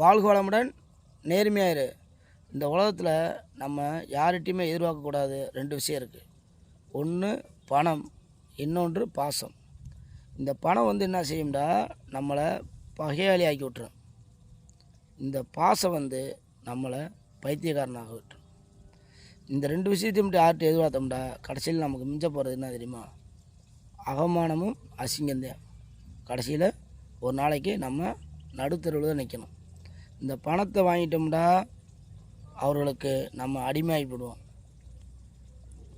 வாழ்க வளமுடன், நேர்மையாக இரு. இந்த உலகத்தில் நம்ம யார்கிட்டையுமே எதிர்பார்க்கக்கூடாது. 2 விஷயம் இருக்குது. ஒன்று பணம், இன்னொன்று பாசம். இந்த பணம் என்ன செய்யும்டா, நம்மளை பகையாளி ஆக்கி விட்டுரும். இந்த பாசம் நம்மளை பைத்தியக்காரனாக விட்டுரும். இந்த 2 விஷயத்தையும் மட்டும் யார்கிட்ட எதிர்பார்த்தோம்டா, கடைசியில் நமக்கு மிஞ்ச போகிறது என்ன தெரியுமா? அவமானமும் அசிங்கந்தான். கடைசியில் ஒரு நாளைக்கு நம்ம நடுத்தருவில் தான் நிற்கணும். இந்த பணத்தை வாங்கிட்டோம்டா அவர்களுக்கு நம்ம அடிமையாகி போடுவோம்.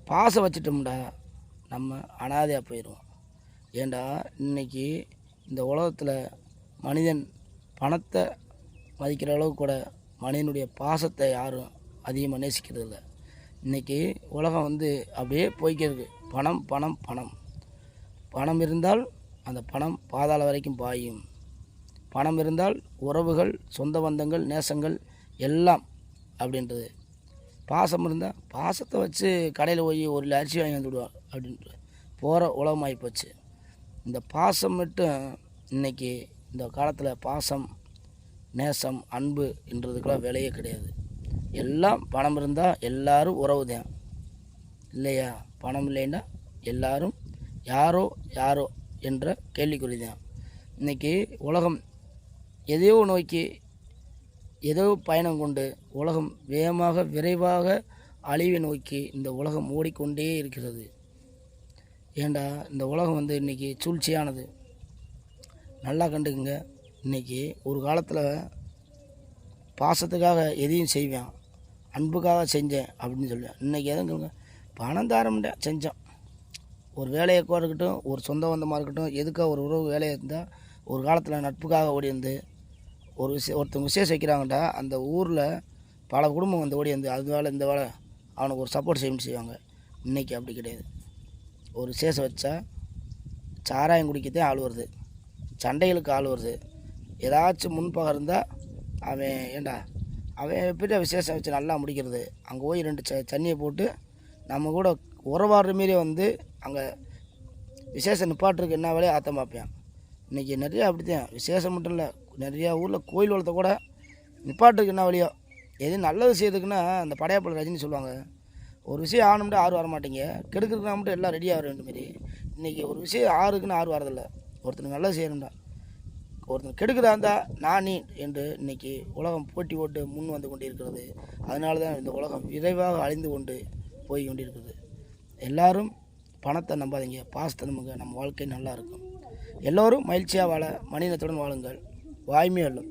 பாசம் வச்சிட்டோம்டா நம்ம அனாதையாக போயிடுவோம். ஏண்டா இன்றைக்கி இந்த உலகத்தில் மனிதன் பணத்தை மதிக்கிற அளவுக்கு கூட மனிதனுடைய பாசத்தை யாரும் அதிகமாக நேசிக்கிறது இல்லை. இன்றைக்கி உலகம் அப்படியே போய்க்கிறது. பணம் பணம் பணம். பணம் இருந்தால் அந்த பணம் பாதாள வரைக்கும் பாயும். பணம் இருந்தால் உறவுகள், சொந்த பந்தங்கள், நேசங்கள் எல்லாம் அப்படின்றது. பாசம் இருந்தால் பாசத்தை வச்சு கடையில் போய் ஒரு அரிசி வாங்கி வந்துவிடுவார் அப்படின்ட்டு போகிற உலகமாகி போச்சு. இந்த பாசம் மட்டும் இன்றைக்கி இந்த காலத்தில் பாசம், நேசம், அன்பு என்றதுக்கெல்லாம் விலையே கிடையாது. எல்லாம் பணம் இருந்தால் எல்லோரும் உறவு தான் இல்லையா? பணம் இல்லைன்னா எல்லோரும் யாரோ யாரோ என்ற கேள்விக்குறி தான். இன்றைக்கி உலகம் எதையோ நோக்கி ஏதோ பயணம் கொண்டு உலகம் வேகமாக விரைவாக அழிவை நோக்கி இந்த உலகம் ஓடிக்கொண்டே இருக்கிறது. ஏண்டா இந்த உலகம் இன்றைக்கி சூழ்ச்சியானது. நல்லா கண்டுக்குங்க. இன்றைக்கி ஒரு காலத்தில் பாசத்துக்காக எதையும் செய்வேன், அன்புக்காக செஞ்சேன் அப்படின்னு சொல்லுவேன். இன்றைக்கி எதுங்க பணம் தாரமுண்டேன் செஞ்சோம். ஒரு வேலையாக இருக்கட்டும், ஒரு சொந்த பந்தமாக இருக்கட்டும், எதுக்காக ஒரு உறவு வேலையாக இருந்தால் ஒரு காலத்தில் நட்புக்காக ஓடி ஒருத்தவங்க விசேஷம் வைக்கிறாங்கடா, அந்த ஊரில் பல குடும்பம் ஓடி அது வேலை இந்த வேலை அவனுக்கு ஒரு சப்போர்ட் செய்வாங்க. இன்றைக்கி அப்படி கிடையாது. ஒரு விசேஷம் வச்சா சாராயம் குடிக்கத்தே ஆள் வருது, சண்டைகளுக்கு ஆள் வருது. ஏதாச்சும் முன்பகை இருந்தால் அவன் எப்படி விசேஷம் வச்சு நல்லா முடிக்கிறது. அங்கே போய் 2 தண்ணியை போட்டு நம்ம கூட உறவாடுற மாரி அங்கே விசேஷம் நிப்பாட்டுருக்கு என்ன வேலையை ஆற்ற பார்ப்பேன். இன்றைக்கி நிறையா அப்படித்தான். விசேஷம் மட்டும் இல்லை, நிறையா ஊரில் கோயில் வளர்த்த கூட நிப்பாட்டுருக்கு என்ன வழியோ. எதுவும் நல்லது செய்யறதுக்குன்னா அந்த படையாப்பட ரஜினி சொல்லுவாங்க, ஒரு விஷயம் ஆகணும்ட்டு 6 வர மாட்டீங்க, கெடுக்கிறதுனா மட்டும் எல்லாம் ரெடியாக வர வேண்டிய மாரி. இன்றைக்கி ஒரு விஷயம் 6க்குன்னு 6 வரதில்லை. ஒருத்தனுக்கு நல்லது செய்யணும்டா, ஒருத்தன் கெடுக்கிறதா இருந்தால் நீ என்று இன்றைக்கி உலகம் போட்டி போட்டு முன் வந்து கொண்டு இருக்கிறது. அதனால தான் இந்த உலகம் விரைவாக அழிந்து கொண்டு போய் கொண்டிருக்குது. எல்லோரும் பணத்தை நம்பாதீங்க, பாசத்தை நம்புங்க. நம்ம வாழ்க்கை நல்லா இருக்கும். எல்லோரும் மகிழ்ச்சியாக வாழ மனிதத்துடன் வாழுங்கள். வாய்மையே வெல்லும்.